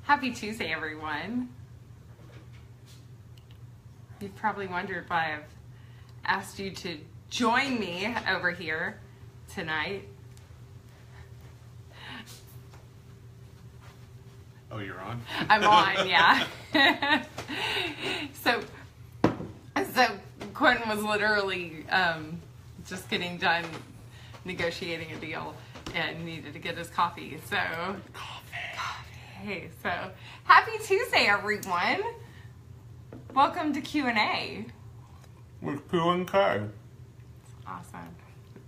Happy Tuesday, everyone. You've probably wondered why I've asked you to join me over here tonight. Oh, you're on? I'm on, yeah. So Quentin was literally just getting done negotiating a deal and needed to get his coffee. So coffee. So happy Tuesday, everyone. Welcome to Q&A. With Q&K. Awesome.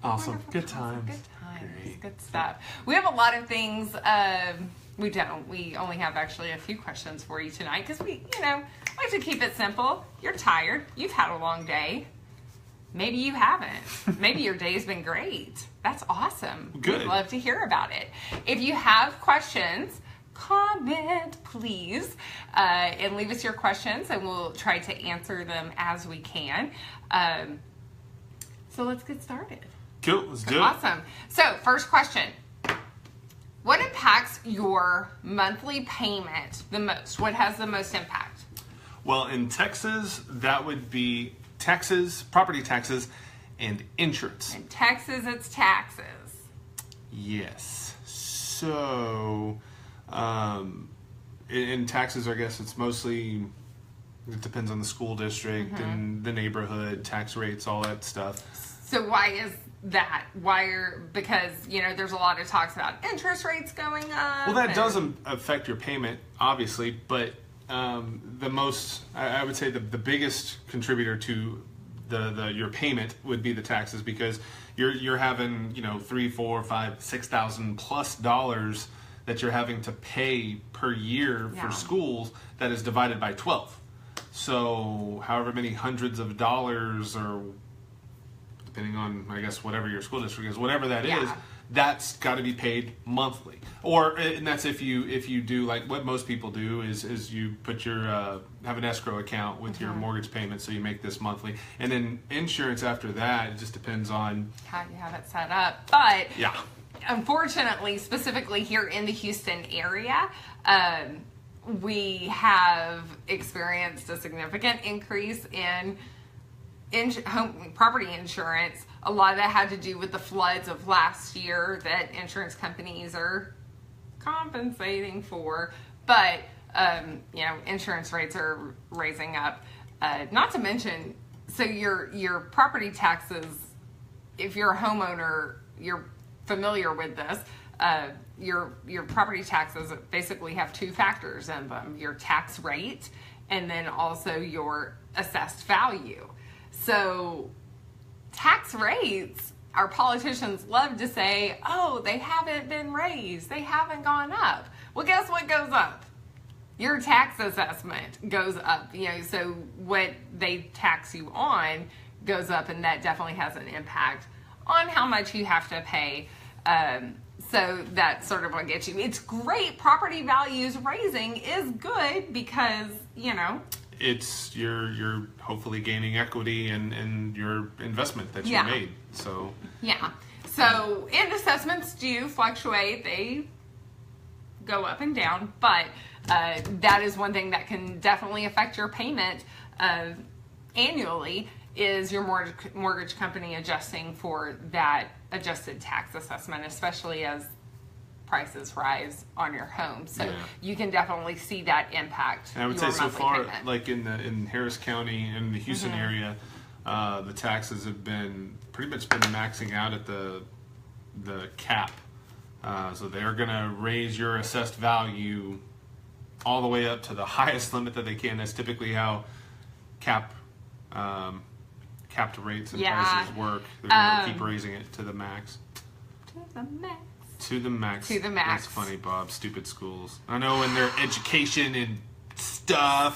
Awesome. Wonderful. Good times. Good times. Great. Good stuff. We have a lot of things. We don't. We only have actually a few questions for you tonight because we, like to keep it simple. You're tired. You've had a long day. Maybe you haven't. Maybe your day's been great. That's awesome. Good. We'd love to hear about it. If you have questions, comment, please, and leave us your questions, and we'll try to answer them as we can. So let's get started. Cool. Let's do it. Awesome. So first question. What impacts your monthly payment the most? What has the most impact? Well, in Texas, that would be taxes, property taxes, and insurance. In Texas, it's taxes. Yes. So, in taxes, I guess it's mostly, it depends on the school district and the neighborhood, tax rates, all that stuff. So why is that? Because, there's a lot of talks about interest rates going up. Well, that doesn't affect your payment, obviously, but the most, I would say the biggest contributor to your payment would be the taxes, because you're having, $3,000, $4,000, $5,000, $6,000+ that you're having to pay per year for schools that is divided by 12. So however many hundreds of dollars, or depending on, I guess, whatever your school district is, whatever that is, that's got to be paid monthly. And that's if you do like what most people do is you put your have an escrow account with your mortgage payment, so you make this monthly, and then insurance after that. It just depends on how you have it set up. But yeah, unfortunately, specifically here in the Houston area, we have experienced a significant increase in home property insurance. A lot of that had to do with the floods of last year that insurance companies are compensating for, but insurance rates are raising up. Not to mention, so your property taxes, if you're a homeowner, you're familiar with this. Your property taxes basically have two factors in them: your tax rate and then also your assessed value. So tax rates, our politicians love to say, oh, they haven't been raised, they haven't gone up. Well, guess what goes up? Your tax assessment goes up. So what they tax you on goes up, and that definitely has an impact on how much you have to pay. So that's sort of what gets you. It's great. Property values raising is good because, it's you're hopefully gaining equity in your investment that you made. So and assessments do fluctuate. They go up and down, but that is one thing that can definitely affect your payment annually, is your mortgage company adjusting for that adjusted tax assessment, especially as prices rise on your home. So you can definitely see that impact. And I would say so far, payment. Like in Harris County and the Houston area, the taxes have been pretty much maxing out at the cap. So they're going to raise your assessed value all the way up to the highest limit that they can. That's typically how capped rates and prices work. They're going to keep raising it to the max. To the max. To the max. To the max. That's funny, Bob. Stupid schools. I know, in their education and stuff.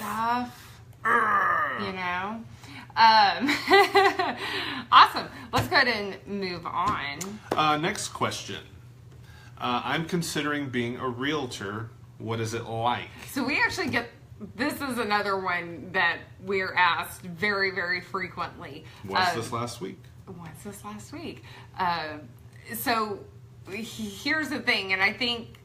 Awesome. Let's go ahead and move on. Next question. I'm considering being a realtor. What is it like? So we actually get, this is another one that we're asked very, very frequently. What's this last week? So here's the thing, and I think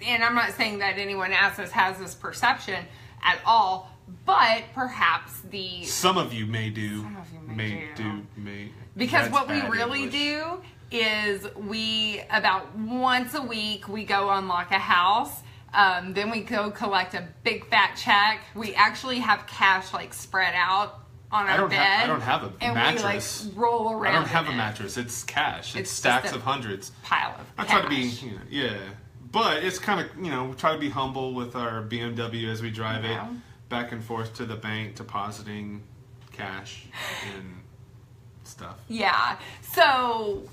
and I'm not saying that anyone else has this perception at all, but perhaps some of you may do. Some of you may do. Because That's what we bad really English. do is about once a week we go unlock a house. Then we go collect a big fat check. We actually have cash like spread out on our bed. I don't have a and mattress. We like roll around. I don't have in a it. mattress. It's cash. It's It's stacks just a of hundreds. Pile of I cash. try to be, yeah. But it's kind of, we try to be humble with our BMW as we drive it back and forth to the bank, depositing cash and stuff. Yeah. So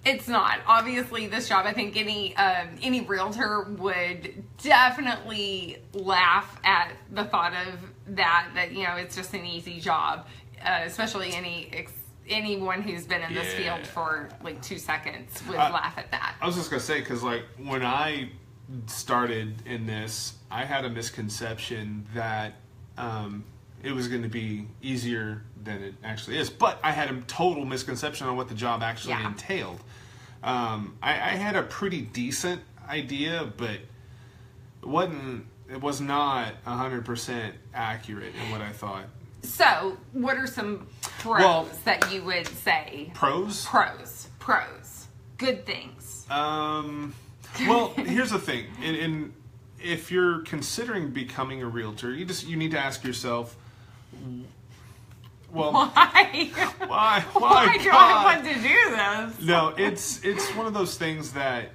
it's not. Obviously, this job, I think any realtor would definitely laugh at the thought of that it's just an easy job, especially anyone who's been in this field for like 2 seconds would laugh at that. I was just going to say, because like when I started in this, I had a misconception that it was going to be easier than it actually is. But I had a total misconception on what the job actually entailed. I had a pretty decent idea, but it was not 100% accurate in what I thought. So, what are some pros that you would say? Pros? Pros. Good things. Well, here's the thing. If you're considering becoming a realtor, you need to ask yourself, well, why? Why do I want to do this? No, it's one of those things that,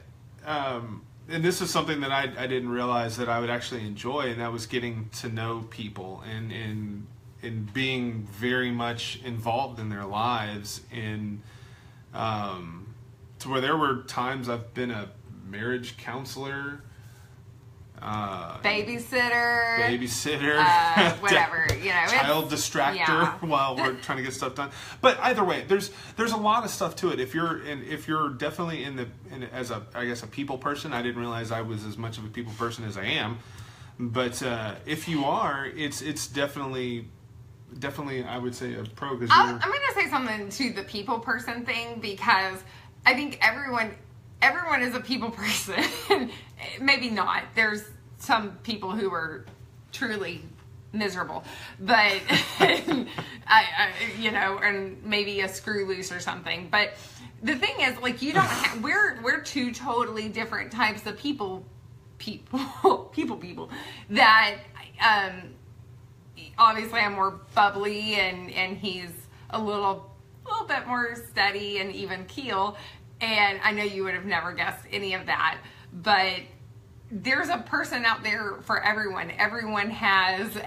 and this is something that I didn't realize that I would actually enjoy, and that was getting to know people and being very much involved in their lives, to where there were times I've been a marriage counselor, babysitter, whatever, child distractor while we're trying to get stuff done. But either way, there's a lot of stuff to it. If you're definitely as a people person, I didn't realize I was as much of a people person as I am. But if you are, it's definitely I would say a pro. Because I'm going to say something to the people person thing, because I think everyone is a people person. Maybe not. There's some people who are truly miserable, but and maybe a screw loose or something. But the thing is, like, you don't have, we're two totally different types of people that obviously I'm more bubbly and he's a little bit more steady and even keel. And I know you would have never guessed any of that, but there's a person out there for everyone. Everyone has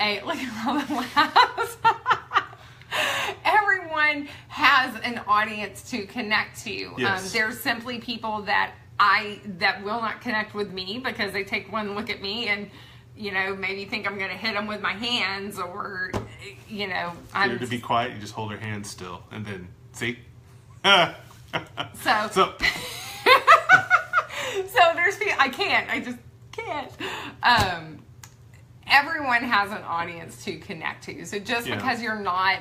everyone has an audience to connect to. Yes. There's simply people that will not connect with me because they take one look at me and maybe think I'm going to hit them with my hands, or to be quiet, you just hold her hand still and then see. So there's I just can't. Everyone has an audience to connect to. So just because you're not,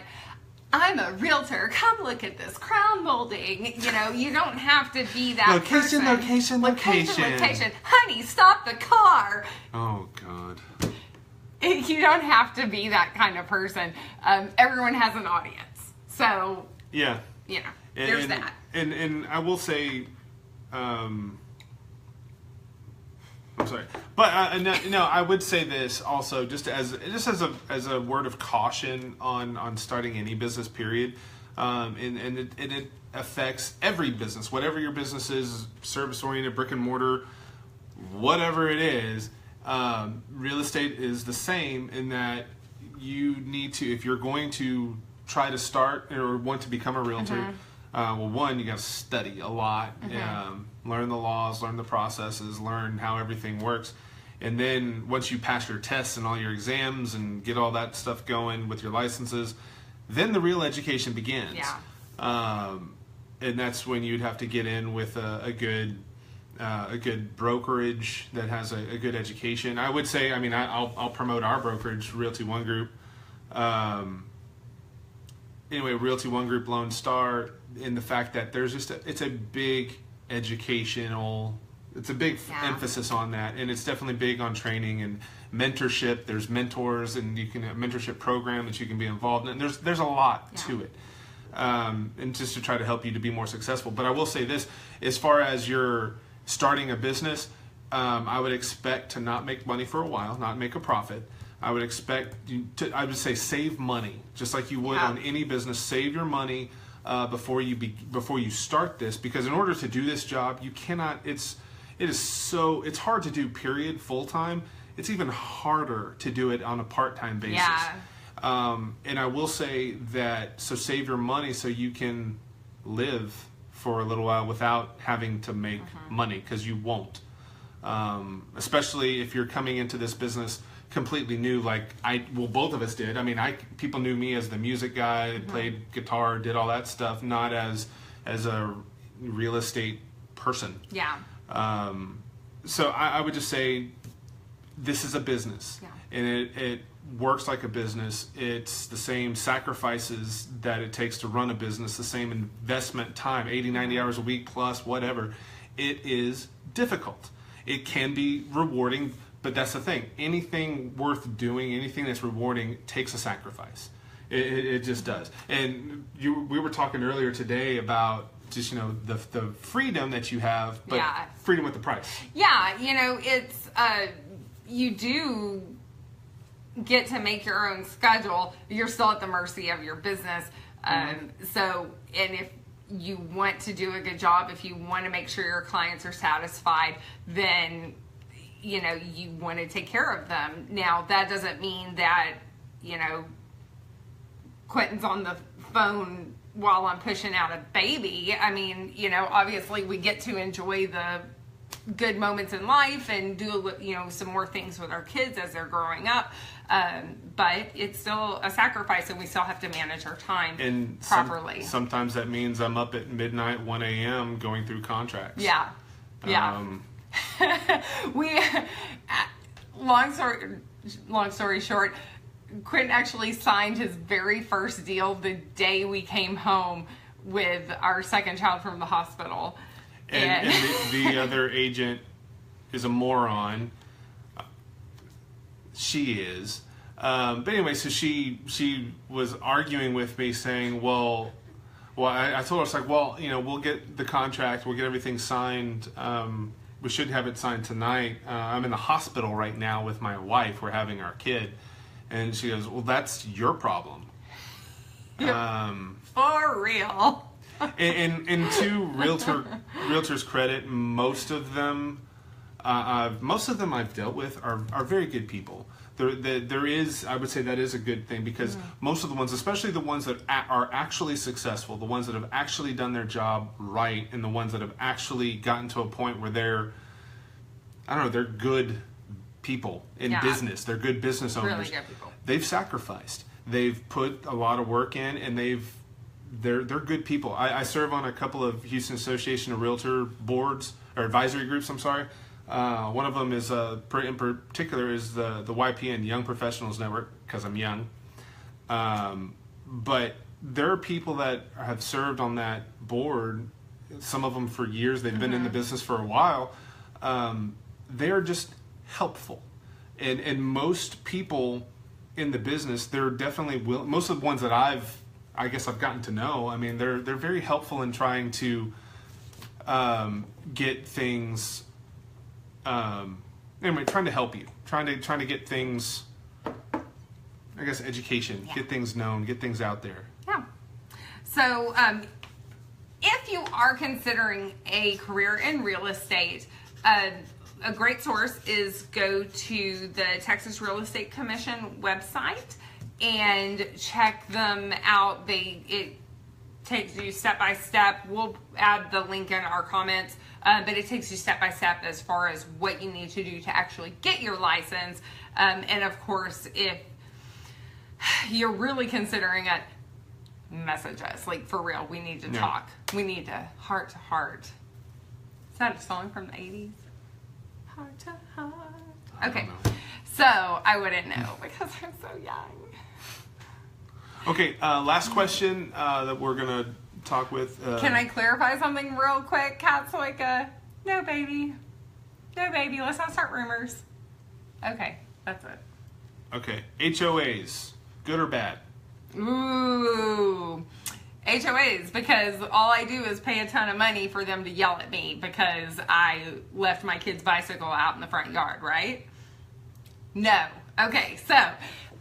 I'm a realtor, come look at this crown molding. You don't have to be that person. Location. Honey, stop the car. Oh, God. You don't have to be that kind of person. Everyone has an audience. So, yeah. There's that. And I will say, I'm sorry, but no, I would say this also, just as a word of caution on starting any business, period, and it affects every business, whatever your business is, service oriented, brick and mortar, whatever it is. Real estate is the same in that you need to, if you're going to try to start or want to become a realtor. One, you got to study a lot, learn the laws, learn the processes, learn how everything works. And then once you pass your tests and all your exams and get all that stuff going with your licenses, then the real education begins. Yeah. And that's when you'd have to get in with a good brokerage that has a good education. I would say, I'll promote our brokerage, Realty One Group. Anyway, Realty One Group, Lone Star, in the fact that there's it's a big educational It's a big emphasis on that, and it's definitely big on training and mentorship. There's mentors, and you can have a mentorship program that you can be involved in. There's a lot to it, and just to try to help you to be more successful. But I will say this: as far as you're starting a business, I would expect to not make money for a while, not make a profit. I would expect you to, I would say, save money, just like you would on any business. Save your money before you start this, because in order to do this job, you cannot. It's hard to do. Period. Full time. It's even harder to do it on a part-time basis. Yeah. And I will say that. So save your money so you can live for a little while without having to make money, because you won't. Especially if you're coming into this business completely new, like both of us did. I mean, people knew me as the music guy, played guitar, did all that stuff, not as a real estate person. Yeah. So I would just say this is a business, and it works like a business. It's the same sacrifices that it takes to run a business, the same investment time, 80, 90 hours a week plus whatever. It is difficult. It can be rewarding, but that's the thing. Anything worth doing, anything that's rewarding, takes a sacrifice. It just does. And we were talking earlier today about just, the freedom that you have, but freedom with the price. Yeah, it's you do get to make your own schedule. You're still at the mercy of your business. So, and if you want to do a good job, if you want to make sure your clients are satisfied, then you want to take care of them. Now, that doesn't mean that Quentin's on the phone while I'm pushing out a baby. I mean, obviously we get to enjoy the good moments in life and do some more things with our kids as they're growing up, but it's still a sacrifice, and we still have to manage our time properly. Sometimes that means I'm up at midnight, 1 a.m. going through contracts. We long story short, Quentin actually signed his very first deal the day we came home with our second child from the hospital. And the other agent is a moron. She is. But anyway, so she was arguing with me, saying, well, I told her, it's like, we'll get the contract, we'll get everything signed. We should have it signed tonight. I'm in the hospital right now with my wife. We're having our kid. And she goes, well, that's your problem. For real. And to realtors' credit, most of them I've dealt with are very good people. There is, I would say, that is a good thing, because most of the ones, especially the ones that are actually successful, the ones that have actually done their job right, and the ones that have actually gotten to a point where they're good people in business. They're good business owners. Really good people. They've sacrificed. They've put a lot of work in, and they're good people. I serve on a couple of Houston Association of Realtor boards, or advisory groups, I'm sorry. One of them is, in particular, is the YPN, Young Professionals Network, because I'm young. But there are people that have served on that board, some of them for years. They've been in the business for a while. They're just helpful. And most people in the business, they're definitely most of the ones that I've gotten to know, I mean, they're very helpful in trying to get things, anyway, trying to help you, trying to get things, I guess, education, get things known, get things out there. Yeah. So if you are considering a career in real estate, a great source is go to the Texas Real Estate Commission website and check them out. It takes you step by step. We'll add the link in our comments, but it takes you step by step as far as what you need to do to actually get your license. And of course, if you're really considering it, message us. Like, for real, we need to talk. We need to heart to heart. Is that a song from the 80s? Heart to heart. Okay, so I wouldn't know because I'm so young. Okay, last question that we're going to talk with. Can I clarify something real quick, Kat Soika? No, baby. No, baby, let's not start rumors. Okay, that's it. Okay, HOAs, good or bad? Ooh, HOAs, because all I do is pay a ton of money for them to yell at me because I left my kid's bicycle out in the front yard, right? No. Okay, so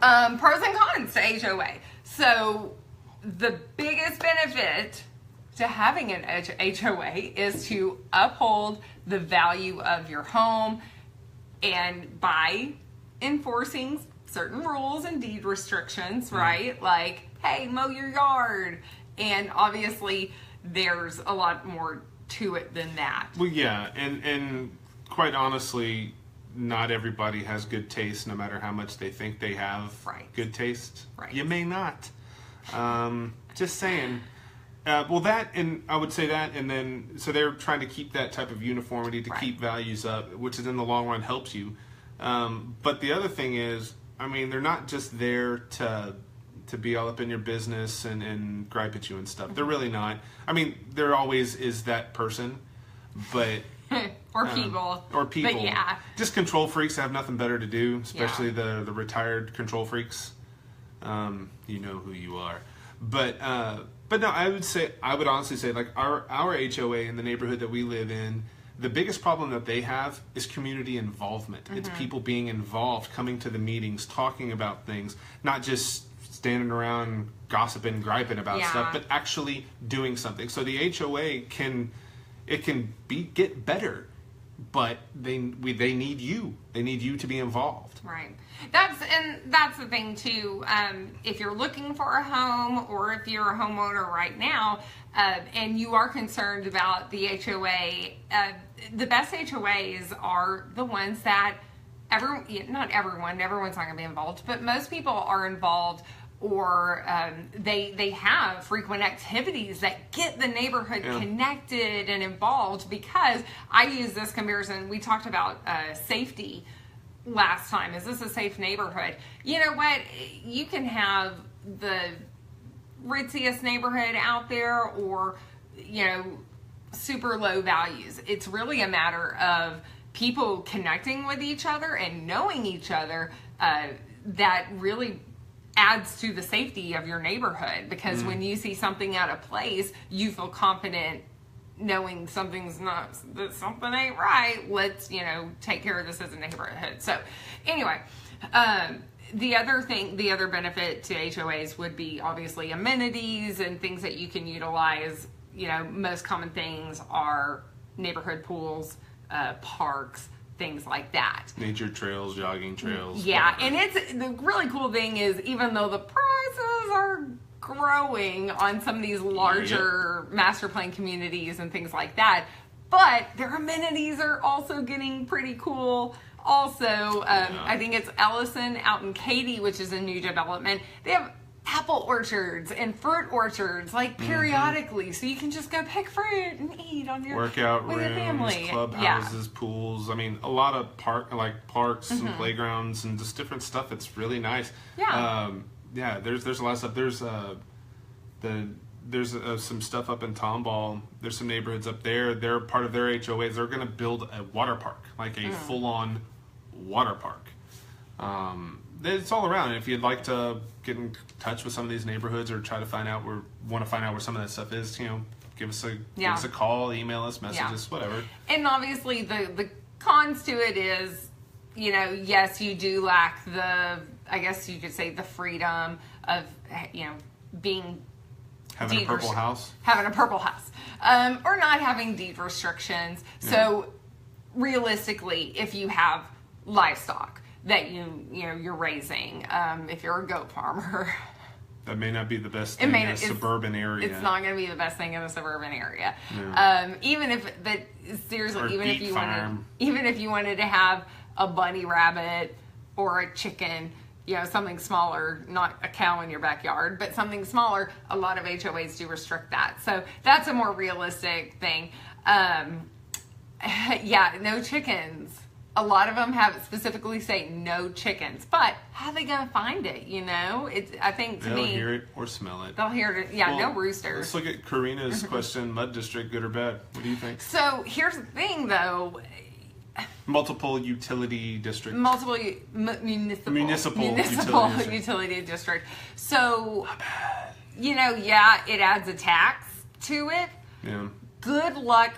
pros and cons to HOA. So the biggest benefit to having an HOA is to uphold the value of your home, and by enforcing certain rules and deed restrictions, right? Like, hey, mow your yard. And obviously there's a lot more to it than that. Well, yeah, and quite honestly, not everybody has good taste, no matter how much they think they have good taste. Right. You may not. Just saying. Well, that, and I would say that, and then, so they're trying to keep that type of uniformity to keep values up, which is in the long run helps you. But the other thing is, I mean, they're not just there to be all up in your business and gripe at you and stuff. They're really not. I mean, there always is that person, but... or people. But yeah. Just control freaks have nothing better to do, especially the retired control freaks. You know who you are. But no, I would honestly say, like, our HOA in the neighborhood that we live in, the biggest problem that they have is community involvement. It's people being involved, coming to the meetings, talking about things, not just standing around gossiping, griping about stuff, but actually doing something. So the HOA can get better, but they need you. They need you to be involved. Right. That's the thing too. If you're looking for a home, or if you're a homeowner right now, and you are concerned about the HOA, the best HOAs are the ones that everyone's not going to be involved, but most people are involved, or they have frequent activities that get the neighborhood connected and involved. Because I use this comparison, we talked about safety last time. Is this a safe neighborhood? You know what? You can have the ritziest neighborhood out there, or, you know, super low values. It's really a matter of people connecting with each other and knowing each other, that really adds to the safety of your neighborhood. Because when you see something out of place, you feel confident knowing something ain't right. Let's, take care of this as a neighborhood. So anyway, the other benefit to HOAs would be obviously amenities and things that you can utilize. Most common things are neighborhood pools, parks, things like that. Nature trails, jogging trails. Yeah, whatever. and it's the really cool thing is, even though the prices are growing on some of these larger master plan communities and things like that, but their amenities are also getting pretty cool. Also, I think it's Ellison out in Katy, which is a new development. They have apple orchards and fruit orchards, like, periodically, so you can just go pick fruit and eat on your workout with rooms, your family. clubhouses, pools. I mean, a lot of parks and playgrounds and just different stuff. It's really nice. There's a lot of stuff. There's some stuff up in Tomball. There's some neighborhoods up there. They're part of their HOAs. They're going to build a water park, like a full-on water park. It's all around. If you'd like to get in touch with some of these neighborhoods, or try to find out where some of that stuff is, give us a call, email us, message us, whatever. And obviously the cons to it is, yes, you do lack I guess you could say, the freedom of, being having a purple house, or not having deed restrictions. So realistically, if you have livestock that you're raising, if you're a goat farmer, that may not be the best thing in a suburban area. It's not going to be the best thing in a suburban area. Even if you wanted to have a bunny rabbit or a chicken, something smaller, not a cow in your backyard, but something smaller, a lot of HOAs do restrict that. So that's a more realistic thing. No chickens. A lot of them have specifically say no chickens, but how are they going to find it? I think to they'll me, hear it or smell it. They'll hear it. Yeah, no roosters. Let's look at Karina's question: Mud District, good or bad? What do you think? So here's the thing, though. multiple utility district. Multiple municipal utility district. So, yeah, it adds a tax to it. Yeah. Good luck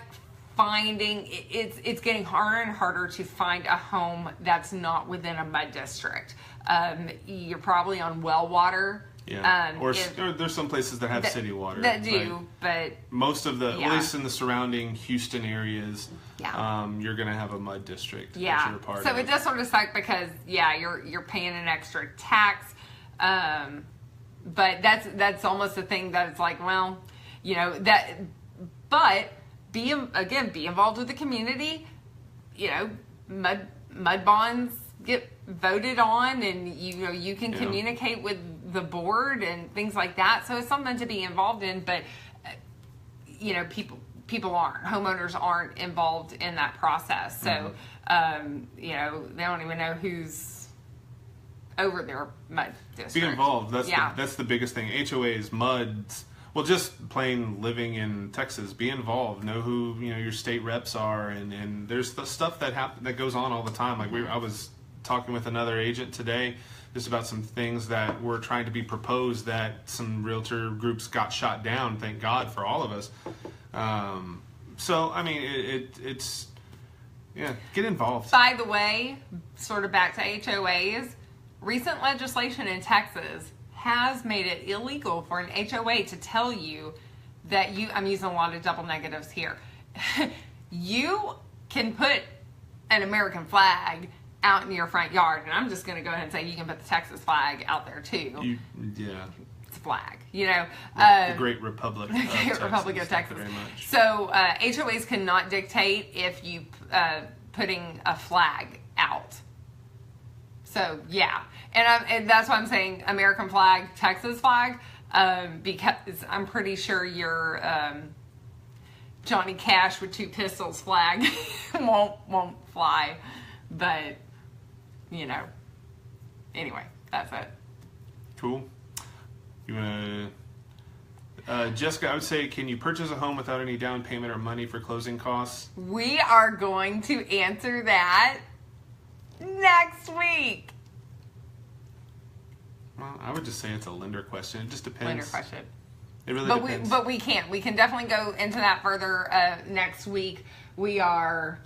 finding, it's getting harder and harder to find a home that's not within a mud district. You're probably on well water. Yeah. Or there's some places that have city water. That do, but most of the, at least in the surrounding Houston areas, yeah. You're going to have a mud district. Yeah. That you're a part so of. It does sort of suck because, you're paying an extra tax. But that's almost a thing that it's like, well, but be involved with the community. Mud bonds get voted on, and you can communicate with the board and things like that. So it's something to be involved in, but people aren't, homeowners aren't involved in that process. So they don't even know who's over their mud district. Be involved. That's the biggest thing. HOAs, MUDs. Well, just plain living in Texas, be involved. Know who your state reps are, and there's the stuff that goes on all the time. Like I was talking with another agent today, just about some things that were trying to be proposed that some realtor groups got shot down. Thank God for all of us. So I mean, it's get involved. By the way, sort of back to HOAs, recent legislation in Texas has made it illegal for an HOA to tell you that I'm using a lot of double negatives here. You can put an American flag out in your front yard, and I'm just going to go ahead and say you can put the Texas flag out there too. It's a flag, The Great Republic of Texas. Republic of Texas. Very much. So HOAs cannot dictate if you putting a flag out. So and that's why I'm saying American flag, Texas flag, because I'm pretty sure your Johnny Cash with 2 pistols flag won't fly. But anyway, that's it. Cool. You wanna, Jessica? I would say, can you purchase a home without any down payment or money for closing costs? We are going to answer that next week. Well, I would just say it's a lender question. It just depends. Lender question. It really depends. But we can't. We can definitely go into that further next week. We are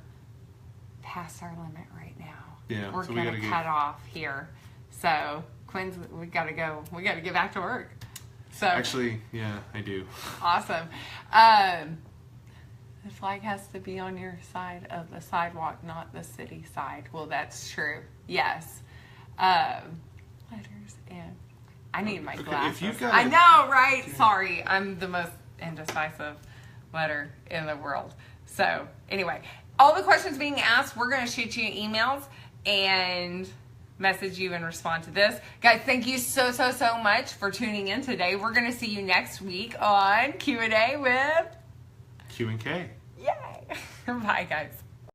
past our limit right now. Yeah, we're so going to cut off here. So Quinn's, we got to go. We got to get back to work. So actually, yeah, I do. Awesome. The flag has to be on your side of the sidewalk, not the city side. Well, that's true. Yes. Letters and I need my glasses. If you I know, right? Sorry, I'm the most indecisive letter in the world. So anyway, all the questions being asked, we're going to shoot you emails and message you and respond to this. Guys, thank you so much for tuning in today. We're going to see you next week on Q&A with Q&K. Yay. Bye, guys.